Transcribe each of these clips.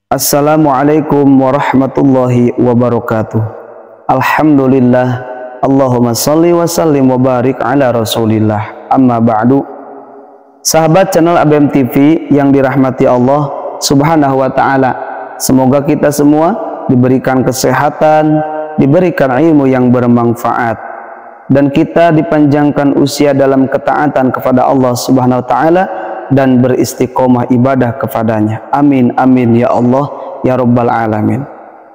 Assalamualaikum warahmatullahi wabarakatuh. Alhamdulillah, Allahumma salli wa sallim wa barik ala rasulillah. Amma ba'du. Sahabat channel ABM TV yang dirahmati Allah subhanahu wa ta'ala, semoga kita semua diberikan kesehatan, diberikan ilmu yang bermanfaat, dan kita dipanjangkan usia dalam ketaatan kepada Allah subhanahu wa ta'ala dan beristiqomah ibadah kepadanya. Amin amin ya Allah ya rabbal alamin.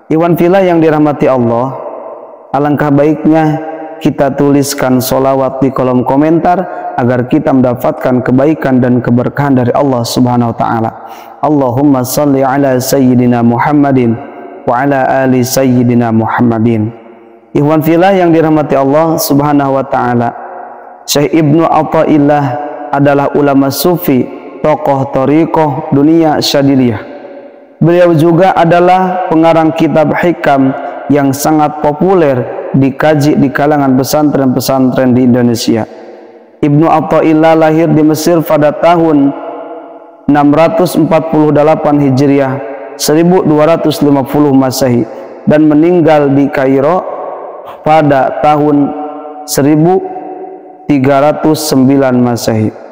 Iwan fillah yang dirahmati Allah, alangkah baiknya kita tuliskan sholawat di kolom komentar agar kita mendapatkan kebaikan dan keberkahan dari Allah subhanahu wa ta'ala. Allahumma salli ala sayyidina Muhammadin wa ala ali sayyidina Muhammadin. Iwan fillah yang dirahmati Allah subhanahu wa ta'ala, Syekh Ibnu Athaillah adalah ulama sufi, tokoh thariqah dunia syadiliyah. Beliau juga adalah pengarang kitab hikam yang sangat populer dikaji di kalangan pesantren-pesantren di Indonesia. Ibnu Athaillah lahir di Mesir pada tahun 648 Hijriah 1250 Masehi dan meninggal di Kairo pada tahun 1309 Masehi.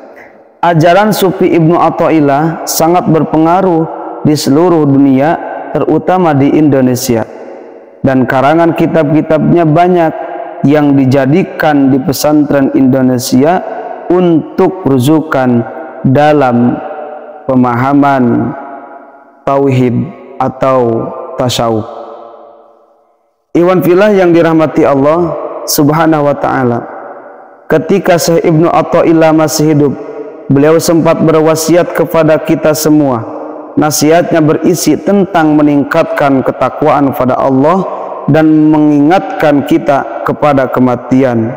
Ajaran sufi Ibnu Athaillah sangat berpengaruh di seluruh dunia, terutama di Indonesia, dan karangan kitab-kitabnya banyak yang dijadikan di pesantren Indonesia untuk rujukan dalam pemahaman tauhid atau tasawuf. Iwan fillah yang dirahmati Allah subhanahu wa ta'ala, ketika Syekh Ibnu Athaillah masih hidup, beliau sempat berwasiat kepada kita semua. Nasihatnya berisi tentang meningkatkan ketakwaan kepada Allah dan mengingatkan kita kepada kematian.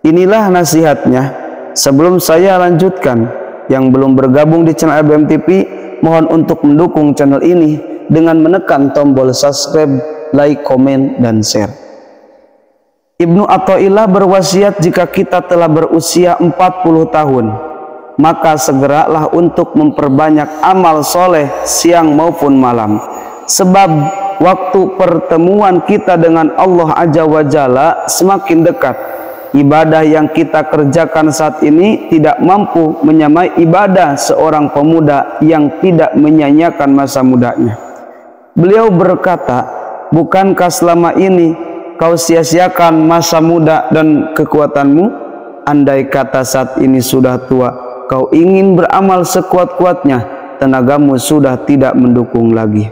Inilah nasihatnya. Sebelum saya lanjutkan, yang belum bergabung di channel ABM TV, mohon untuk mendukung channel ini dengan menekan tombol subscribe, like, komen, dan share. Ibnu Athaillah berwasiat, jika kita telah berusia 40 tahun, maka segeralah untuk memperbanyak amal soleh siang maupun malam, sebab waktu pertemuan kita dengan Allah Azza wa Jalla semakin dekat. Ibadah yang kita kerjakan saat ini tidak mampu menyamai ibadah seorang pemuda yang tidak menyanyiakan masa mudanya. Beliau berkata, bukankah selama ini kau sia-siakan masa muda dan kekuatanmu? Andai kata saat ini sudah tua, kau ingin beramal sekuat-kuatnya, tenagamu sudah tidak mendukung lagi.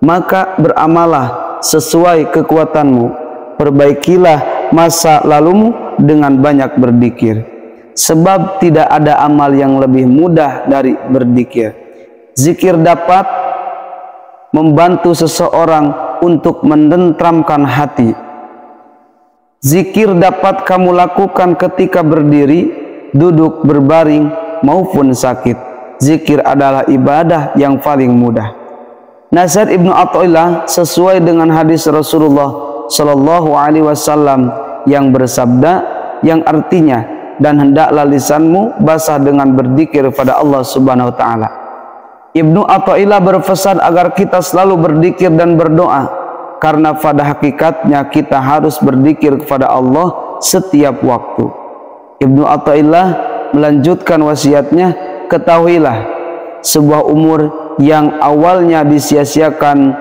Maka beramalah sesuai kekuatanmu, perbaikilah masa lalumu dengan banyak berzikir, sebab tidak ada amal yang lebih mudah dari berzikir. Zikir dapat membantu seseorang untuk menenteramkan hati. Zikir dapat kamu lakukan ketika berdiri, duduk, berbaring, maupun sakit. Zikir adalah ibadah yang paling mudah. Nasihat Ibnu Athaillah sesuai dengan hadis Rasulullah Shallallahu Alaihi Wasallam yang bersabda, yang artinya, dan hendaklah lisanmu basah dengan berzikir pada Allah Subhanahu Wa Taala. Ibnu Athaillah berpesan agar kita selalu berzikir dan berdoa, karena pada hakikatnya kita harus berzikir kepada Allah setiap waktu. Ibnu Athaillah melanjutkan wasiatnya, ketahuilah, sebuah umur yang awalnya disia-siakan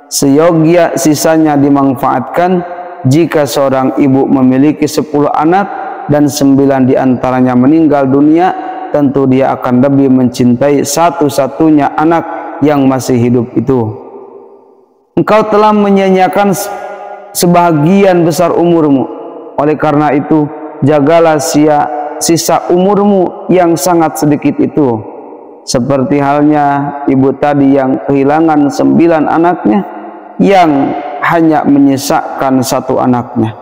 seyogia sisanya dimanfaatkan. Jika seorang ibu memiliki 10 anak dan 9 diantaranya meninggal dunia, tentu dia akan lebih mencintai satu-satunya anak yang masih hidup itu. Engkau telah menyanyiakan sebahagian besar umurmu, oleh karena itu jagalah sisa umurmu yang sangat sedikit itu, seperti halnya ibu tadi yang kehilangan 9 anaknya, yang hanya menyisakan 1 anaknya.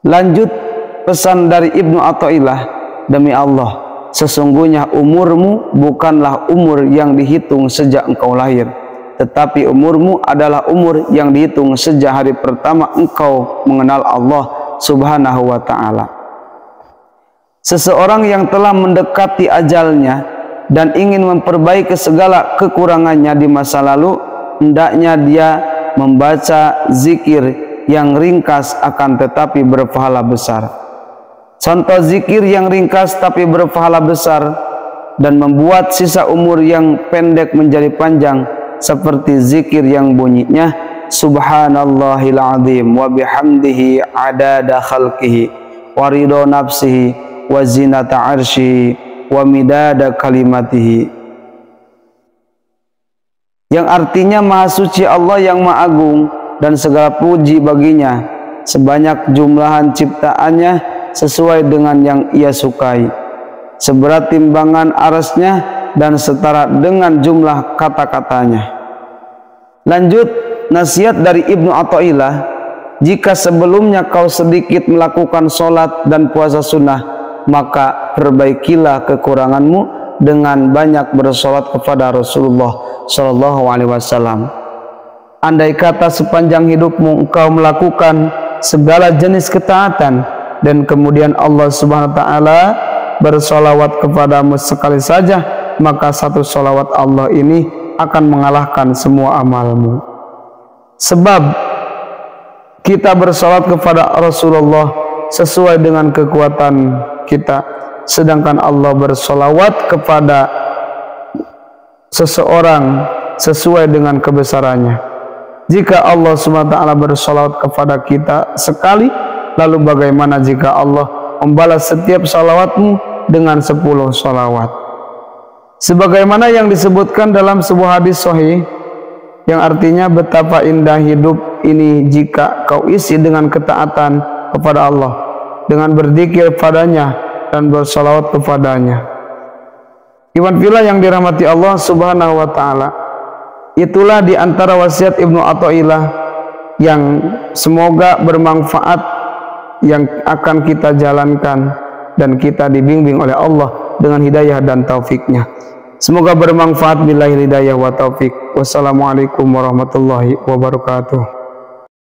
Lanjut pesan dari Ibnu Athaillah, demi Allah, sesungguhnya umurmu bukanlah umur yang dihitung sejak engkau lahir, tetapi umurmu adalah umur yang dihitung sejak hari pertama engkau mengenal Allah Subhanahu wa ta'ala. Seseorang yang telah mendekati ajalnya dan ingin memperbaiki segala kekurangannya di masa lalu, hendaknya dia membaca zikir yang ringkas akan tetapi berpahala besar. Contoh zikir yang ringkas tapi berpahala besar dan membuat sisa umur yang pendek menjadi panjang, seperti zikir yang bunyinya subhanallahil azim wa bihamdihi adada khalqihi wa ridha nafsihi wa zinata arsyihi wa midada kalimatihi, yang artinya maha suci Allah yang maha agung dan segala puji baginya, sebanyak jumlahan ciptaannya sesuai dengan yang ia sukai, seberat timbangan arasnya dan setara dengan jumlah kata-katanya. Lanjut, nasihat dari Ibnu Athaillah, jika sebelumnya kau sedikit melakukan sholat dan puasa sunnah, maka perbaikilah kekuranganmu dengan banyak bersolat kepada Rasulullah Shallallahu Alaihi Wasallam. Andai kata sepanjang hidupmu engkau melakukan segala jenis ketaatan dan kemudian Allah Subhanahu Wa Taala bersolawat kepadamu sekali saja, maka satu solawat Allah ini akan mengalahkan semua amalmu. Sebab kita bersolawat kepada Rasulullah sesuai dengan kekuatan kita, sedangkan Allah bersolawat kepada seseorang sesuai dengan kebesarannya. Jika Allah Subhanahu Wa Taala bersolawat kepada kita sekali, lalu bagaimana jika Allah membalas setiap salawatmu dengan 10 salawat? Sebagaimana yang disebutkan dalam sebuah hadis sahih, yang artinya betapa indah hidup ini jika kau isi dengan ketaatan kepada Allah, dengan berzikir padanya dan bersalawat kepadanya. Iwan fillah yang dirahmati Allah Subhanahu Wa Taala, itulah di antara wasiat Ibnu Athaillah yang semoga bermanfaat, yang akan kita jalankan dan kita dibimbing oleh Allah dengan hidayah dan taufiknya. Semoga bermanfaat. Billahi hidayah wa taufik. Wassalamualaikum warahmatullahi wabarakatuh.